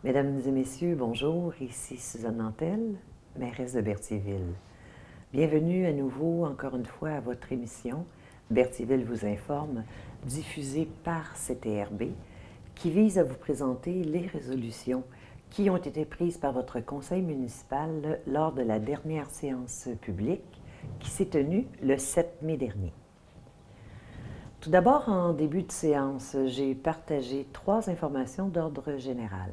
Mesdames et messieurs, bonjour, ici Suzanne Nantel, mairesse de Berthierville. Bienvenue à nouveau, encore une fois, à votre émission Berthierville vous informe, diffusée par CTRB, qui vise à vous présenter les résolutions qui ont été prises par votre conseil municipal lors de la dernière séance publique qui s'est tenue le 7 mai dernier. Tout d'abord, en début de séance, j'ai partagé 3 informations d'ordre général.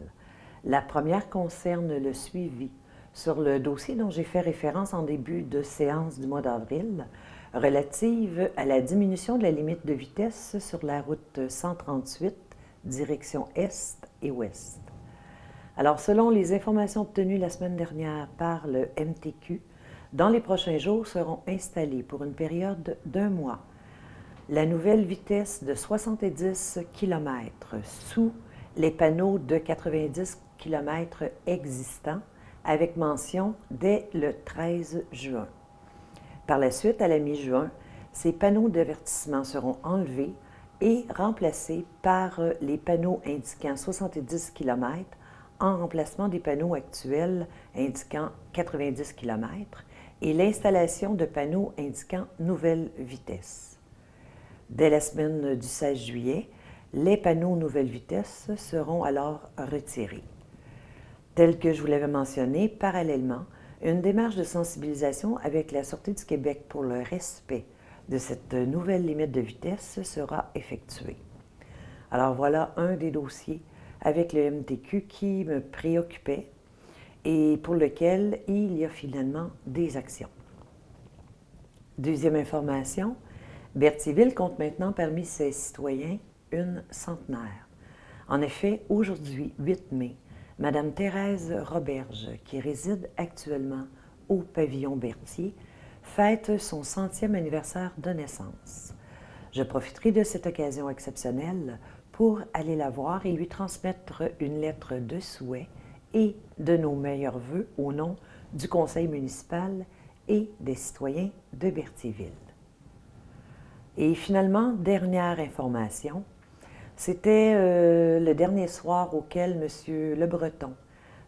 La première concerne le suivi sur le dossier dont j'ai fait référence en début de séance du mois d'avril, relative à la diminution de la limite de vitesse sur la route 138, direction est et ouest. Alors, selon les informations obtenues la semaine dernière par le MTQ, dans les prochains jours seront installés pour une période d'1 mois la nouvelle vitesse de 70 km sous les panneaux de 90 km existants avec mention dès le 13 juin. Par la suite, à la mi-juin, ces panneaux d'avertissement seront enlevés et remplacés par les panneaux indiquant 70 km en remplacement des panneaux actuels indiquant 90 km et l'installation de panneaux indiquant nouvelle vitesse. Dès la semaine du 16 juillet, les panneaux nouvelle vitesse seront alors retirés. Tel que je vous l'avais mentionné, parallèlement, une démarche de sensibilisation avec la Sûreté du Québec pour le respect de cette nouvelle limite de vitesse sera effectuée. Alors voilà un des dossiers avec le MTQ qui me préoccupait et pour lequel il y a finalement des actions. Deuxième information, Berthierville compte maintenant parmi ses citoyens une centenaire. En effet, aujourd'hui, 8 mai, Mme Thérèse Roberge, qui réside actuellement au pavillon Berthier, fête son 100e anniversaire de naissance. Je profiterai de cette occasion exceptionnelle pour aller la voir et lui transmettre une lettre de souhait et de nos meilleurs vœux au nom du conseil municipal et des citoyens de Berthierville. Et finalement, dernière information, c'était le dernier soir auquel M. Le Breton,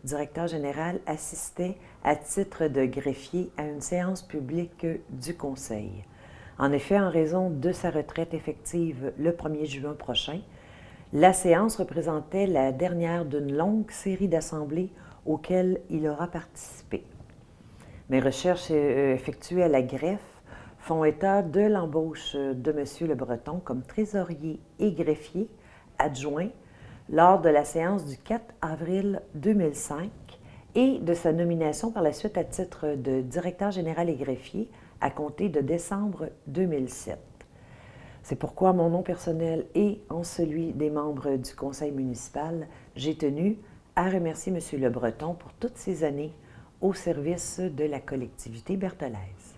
directeur général, assistait à titre de greffier à une séance publique du Conseil. En effet, en raison de sa retraite effective le 1er juin prochain, la séance représentait la dernière d'une longue série d'assemblées auxquelles il aura participé. Mes recherches effectuées à la greffe font état de l'embauche de M. Le Breton comme trésorier et greffier adjoint lors de la séance du 4 avril 2005 et de sa nomination par la suite à titre de directeur général et greffier à compter de décembre 2007. C'est pourquoi, à mon nom personnel et en celui des membres du conseil municipal, j'ai tenu à remercier M. Le Breton pour toutes ces années au service de la collectivité berthelaise.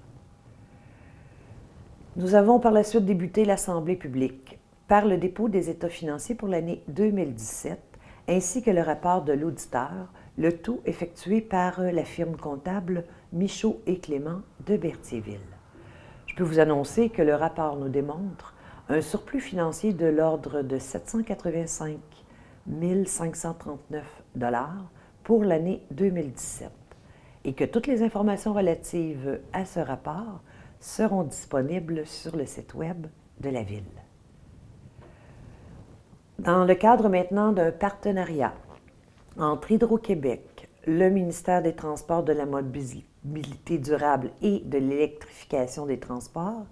Nous avons par la suite débuté l'Assemblée publique par le dépôt des états financiers pour l'année 2017 ainsi que le rapport de l'auditeur, le tout effectué par la firme comptable Michaud et Clément de Berthierville. Je peux vous annoncer que le rapport nous démontre un surplus financier de l'ordre de 785 539 $ pour l'année 2017 et que toutes les informations relatives à ce rapport seront disponibles sur le site Web de la Ville. Dans le cadre maintenant d'un partenariat entre Hydro-Québec, le ministère des Transports, de la mobilité durable et de l'électrification des transports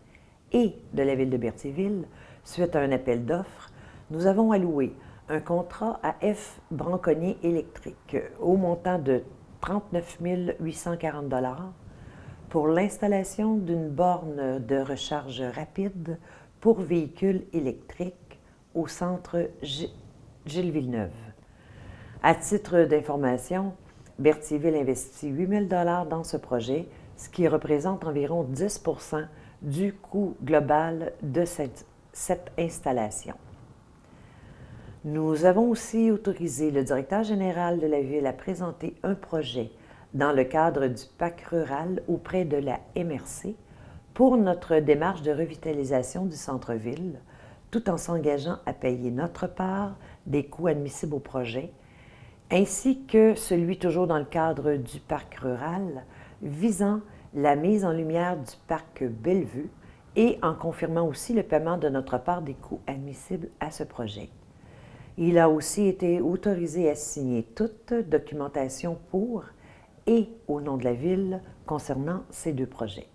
et de la Ville de Berthierville, suite à un appel d'offres, nous avons alloué un contrat à F. Branconnier Électrique au montant de 39 840 $ pour l'installation d'une borne de recharge rapide pour véhicules électriques au centre Gilles Villeneuve. À titre d'information, Berthierville investit 8 000 $ dans ce projet, ce qui représente environ 10 % du coût global de cette installation. Nous avons aussi autorisé le directeur général de la Ville à présenter un projet dans le cadre du PAC rural auprès de la MRC pour notre démarche de revitalisation du centre-ville, tout en s'engageant à payer notre part des coûts admissibles au projet ainsi que celui toujours dans le cadre du parc rural, visant la mise en lumière du parc Bellevue et en confirmant aussi le paiement de notre part des coûts admissibles à ce projet. Il a aussi été autorisé à signer toute documentation pour et au nom de la Ville concernant ces deux projets.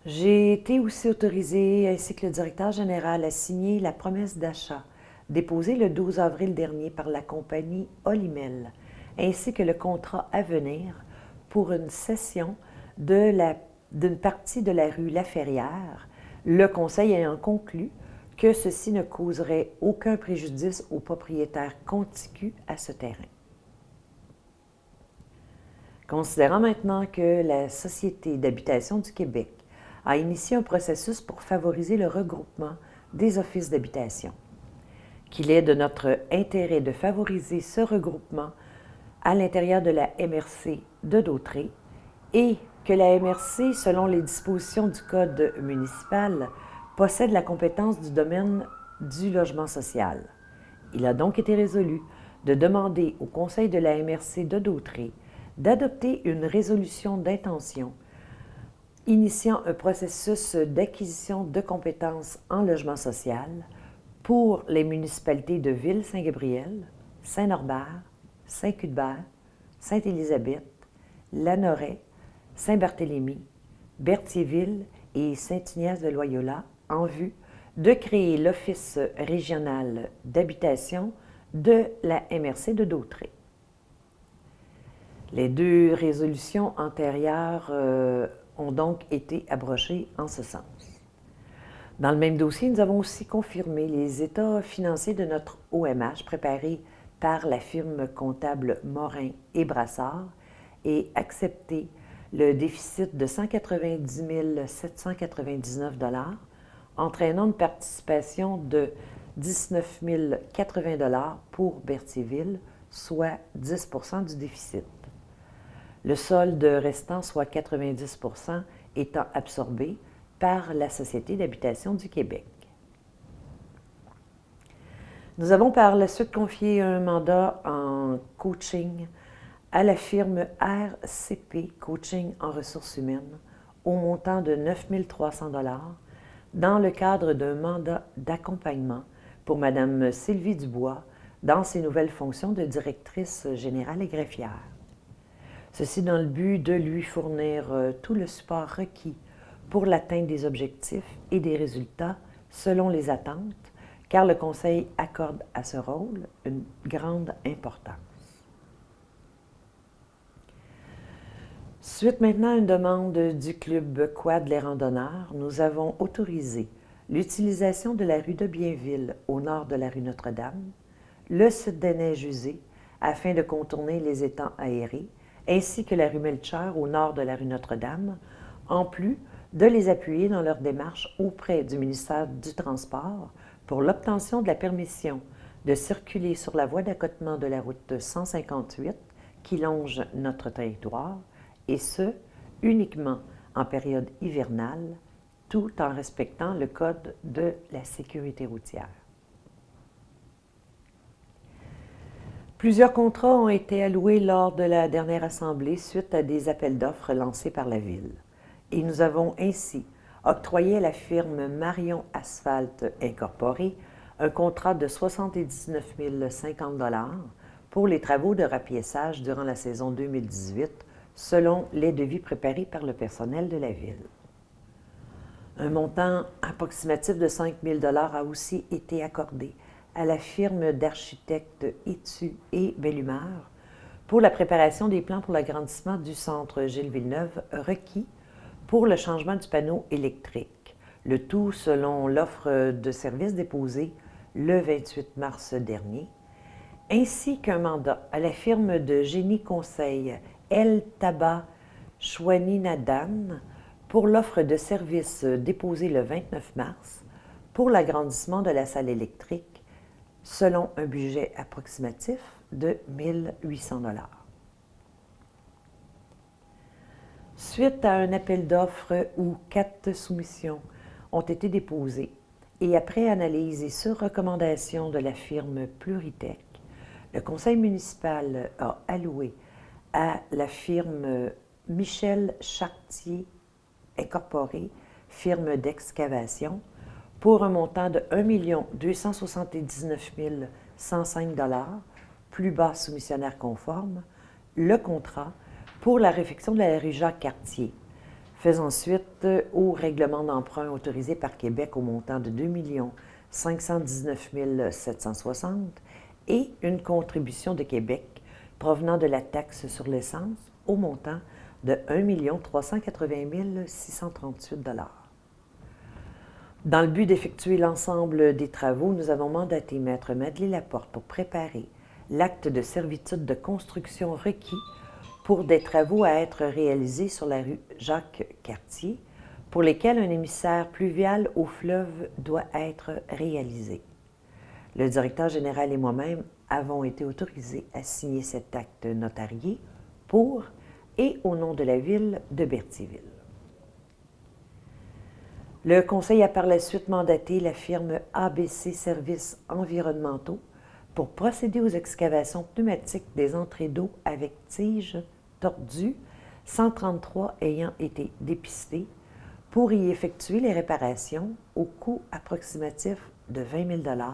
J'ai été aussi autorisée, ainsi que le directeur général, à signer la promesse d'achat déposée le 12 avril dernier par la compagnie Olimel, ainsi que le contrat à venir pour une cession d'une partie de la rue Laferrière, le Conseil ayant conclu que ceci ne causerait aucun préjudice aux propriétaires contigus à ce terrain. Considérant maintenant que la Société d'habitation du Québec a initié un processus pour favoriser le regroupement des offices d'habitation, qu'il est de notre intérêt de favoriser ce regroupement à l'intérieur de la MRC de Dautré et que la MRC, selon les dispositions du Code municipal, possède la compétence du domaine du logement social. Il a donc été résolu de demander au Conseil de la MRC de Dautré d'adopter une résolution d'intention initiant un processus d'acquisition de compétences en logement social pour les municipalités de Ville-Saint-Gabriel, Saint-Norbert, Saint-Cuthbert, Sainte-Élisabeth, Lanoraie, Saint-Barthélemy, Berthierville et Saint-Ignace-de-Loyola en vue de créer l'Office régional d'habitation de la MRC de Dautré. Les deux résolutions antérieures ont donc été abrogées en ce sens. Dans le même dossier, nous avons aussi confirmé les états financiers de notre OMH préparés par la firme comptable Morin et Brassard et accepté le déficit de 190 799 $, entraînant une participation de 19 080 $ pour Berthierville, soit 10 % du déficit. Le solde restant, soit 90 %, étant absorbé par la Société d'habitation du Québec. Nous avons par la suite confié un mandat en coaching à la firme RCP Coaching en ressources humaines au montant de 9 300 $ dans le cadre d'un mandat d'accompagnement pour Mme Sylvie Dubois dans ses nouvelles fonctions de directrice générale et greffière. Ceci dans le but de lui fournir tout le support requis pour l'atteinte des objectifs et des résultats selon les attentes, car le Conseil accorde à ce rôle une grande importance. Suite maintenant à une demande du Club Quad Les Randonneurs, nous avons autorisé l'utilisation de la rue de Bienville au nord de la rue Notre-Dame, le site des Neiges usées afin de contourner les étangs aérés, ainsi que la rue Melchior au nord de la rue Notre-Dame, en plus de les appuyer dans leur démarche auprès du ministère du Transport pour l'obtention de la permission de circuler sur la voie d'accotement de la route 158 qui longe notre territoire, et ce, uniquement en période hivernale, tout en respectant le Code de la sécurité routière. Plusieurs contrats ont été alloués lors de la dernière assemblée suite à des appels d'offres lancés par la Ville. Et nous avons ainsi octroyé à la firme Marion Asphalt Incorporée un contrat de 79 050 $ pour les travaux de rapiéçage durant la saison 2018, selon les devis préparés par le personnel de la Ville. Un montant approximatif de 5 000 $ a aussi été accordé à la firme d'architectes Etu et Bellumeur pour la préparation des plans pour l'agrandissement du centre Gilles Villeneuve requis pour le changement du panneau électrique, le tout selon l'offre de service déposée le 28 mars dernier, ainsi qu'un mandat à la firme de génie conseil El Taba Chouani-Nadan pour l'offre de service déposée le 29 mars pour l'agrandissement de la salle électrique selon un budget approximatif de 1 800 $. Suite à un appel d'offres où 4 soumissions ont été déposées et après analyse et sur recommandation de la firme Pluritech, Le conseil municipal a alloué à la firme Michel Chartier Incorporé, firme d'excavation, pour un montant de 1 279 105 $, plus bas soumissionnaire conforme, le contrat pour la réfection de la rue Jacques-Cartier, faisant suite au règlement d'emprunt autorisé par Québec au montant de 2 519 760 et une contribution de Québec provenant de la taxe sur l'essence au montant de 1 380 638 $. Dans le but d'effectuer l'ensemble des travaux, nous avons mandaté Maître Madeleine Laporte pour préparer l'acte de servitude de construction requis pour des travaux à être réalisés sur la rue Jacques-Cartier, pour lesquels un émissaire pluvial au fleuve doit être réalisé. Le directeur général et moi-même avons été autorisés à signer cet acte notarié pour et au nom de la ville de Berthierville. Le conseil a par la suite mandaté la firme ABC Services environnementaux pour procéder aux excavations pneumatiques des entrées d'eau avec tiges tordues, 133 ayant été dépistées, pour y effectuer les réparations au coût approximatif de 20 000 $,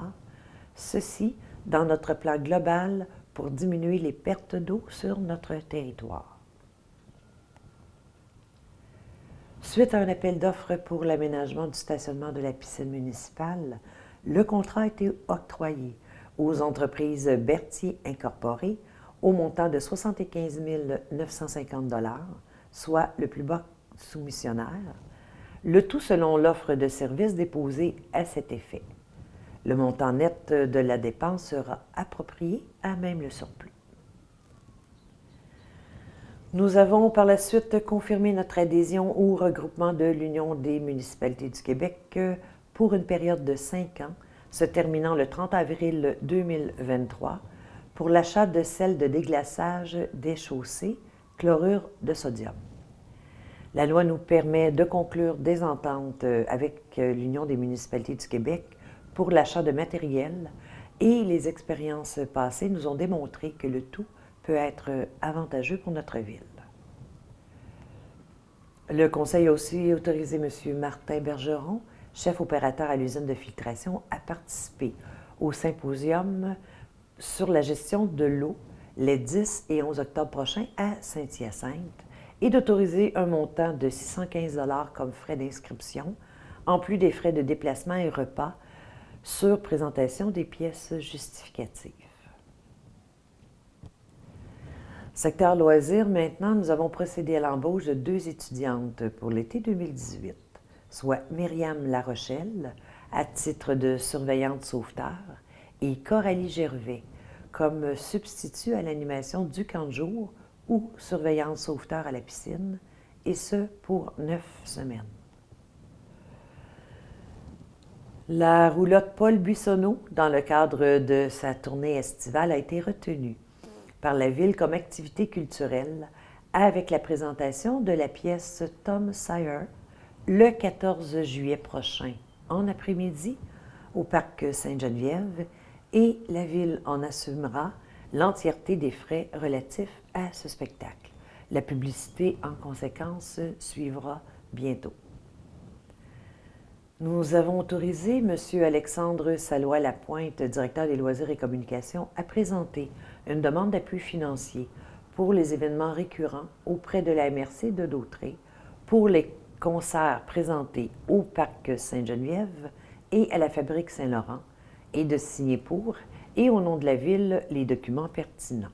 ceci dans notre plan global pour diminuer les pertes d'eau sur notre territoire. Suite à un appel d'offres pour l'aménagement du stationnement de la piscine municipale, le contrat a été octroyé aux entreprises Berthier Incorporé au montant de 75 950 $, soit le plus bas soumissionnaire, le tout selon l'offre de service déposée à cet effet. Le montant net de la dépense sera approprié à même le surplus. Nous avons par la suite confirmé notre adhésion au regroupement de l'Union des municipalités du Québec pour une période de 5 ans, se terminant le 30 avril 2023, pour l'achat de sel de déglaçage des chaussées, chlorure de sodium. La loi nous permet de conclure des ententes avec l'Union des municipalités du Québec pour l'achat de matériel et les expériences passées nous ont démontré que le tout peut être avantageux pour notre ville. Le conseil a aussi autorisé M. Martin Bergeron, chef opérateur à l'usine de filtration, à participer au symposium sur la gestion de l'eau les 10 et 11 octobre prochains à Saint-Hyacinthe et d'autoriser un montant de 615 $ comme frais d'inscription, en plus des frais de déplacement et repas sur présentation des pièces justificatives. Secteur loisirs, maintenant, nous avons procédé à l'embauche de 2 étudiantes pour l'été 2018, soit Myriam Larochelle, à titre de surveillante sauveteur, et Coralie Gervais, comme substitut à l'animation du camp de jour ou surveillante sauveteur à la piscine, et ce pour 9 semaines. La roulotte Paul Buissonneau, dans le cadre de sa tournée estivale, a été retenue par la Ville comme activité culturelle avec la présentation de la pièce Tom Sawyer le 14 juillet prochain en après-midi au Parc Sainte-Geneviève et la Ville en assumera l'entièreté des frais relatifs à ce spectacle. La publicité, en conséquence, suivra bientôt. Nous avons autorisé M. Alexandre Salois-Lapointe, directeur des loisirs et communications, à présenter une demande d'appui financier pour les événements récurrents auprès de la MRC de Dautré pour les concerts présentés au Parc Sainte-Geneviève et à la Fabrique Saint-Laurent et de signer pour et au nom de la Ville les documents pertinents.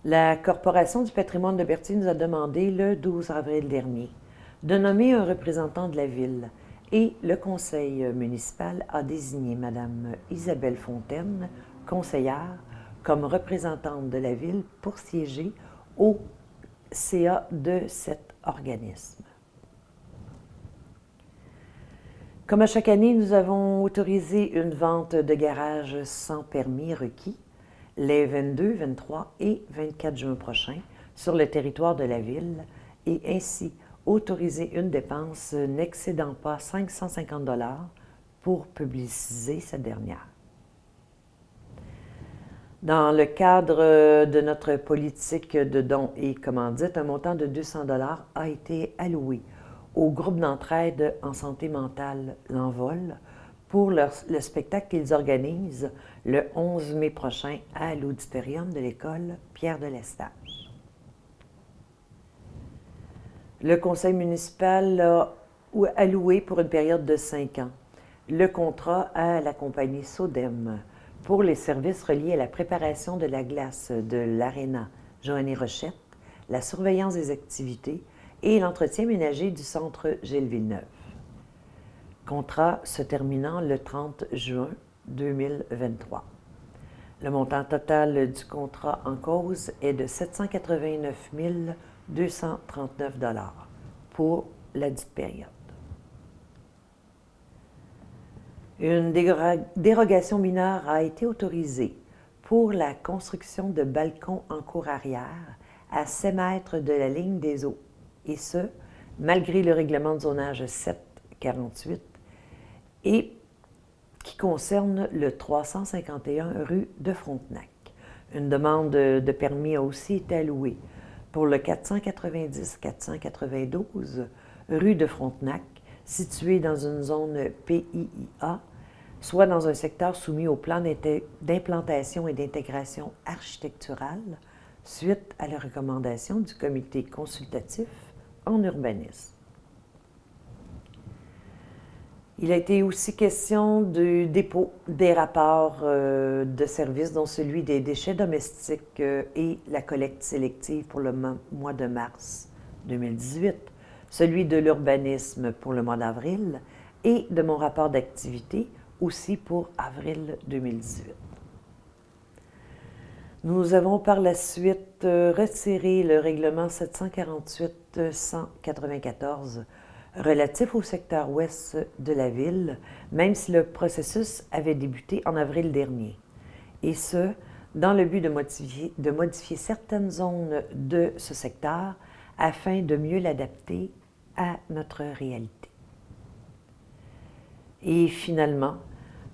La Corporation du patrimoine de Berthier nous a demandé le 12 avril dernier de nommer un représentant de la Ville et le conseil municipal a désigné Mme Isabelle Fontaine, conseillère, comme représentante de la Ville pour siéger au CA de cet organisme. Comme à chaque année, nous avons autorisé une vente de garage sans permis requis les 22, 23 et 24 juin prochains sur le territoire de la Ville et ainsi autoriser une dépense n'excédant pas 550 $ pour publiciser cette dernière. Dans le cadre de notre politique de dons et commandites, un montant de 200 $ a été alloué au groupe d'entraide en santé mentale L'Envol pour le spectacle qu'ils organisent le 11 mai prochain à l'auditorium de l'école Pierre de Lestage. Le conseil municipal a alloué pour une période de 5 ans le contrat à la compagnie Sodem pour les services reliés à la préparation de la glace de l'Aréna Joanny Rochette, la surveillance des activités et l'entretien ménager du centre Gilles Villeneuve. Contrat se terminant le 30 juin 2023. Le montant total du contrat en cause est de 789 239 $ pour la dite période. Une dérogation mineure a été autorisée pour la construction de balcons en cour arrière à 7 mètres de la ligne des eaux, et ce, malgré le règlement de zonage 748 et qui concerne le 351 rue de Frontenac. Une demande de permis a aussi été allouée pour le 490-492 rue de Frontenac, situé dans une zone PIIA, soit dans un secteur soumis au plan d'implantation et d'intégration architecturale, suite à la recommandation du comité consultatif en urbanisme. Il a été aussi question du dépôt des rapports de services, dont celui des déchets domestiques et la collecte sélective pour le mois de mars 2018, celui de l'urbanisme pour le mois d'avril et de mon rapport d'activité aussi pour avril 2018. Nous avons par la suite retiré le règlement 748-194 relatif au secteur ouest de la ville, même si le processus avait débuté en avril dernier, et ce, dans le but de modifier certaines zones de ce secteur afin de mieux l'adapter à notre réalité. Et finalement,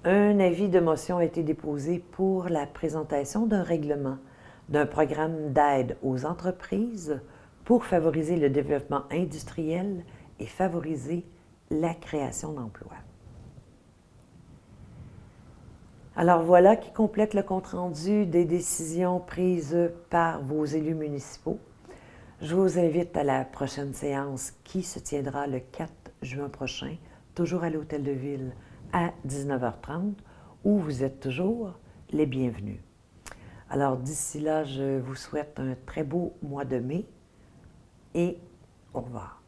un avis de motion a été déposé pour la présentation d'un règlement d'un programme d'aide aux entreprises pour favoriser le développement industriel et favoriser la création d'emplois. Alors voilà qui complète le compte-rendu des décisions prises par vos élus municipaux. Je vous invite à la prochaine séance qui se tiendra le 4 juin prochain, toujours à l'Hôtel de Ville à 19h30, où vous êtes toujours les bienvenus. Alors d'ici là, je vous souhaite un très beau mois de mai et au revoir.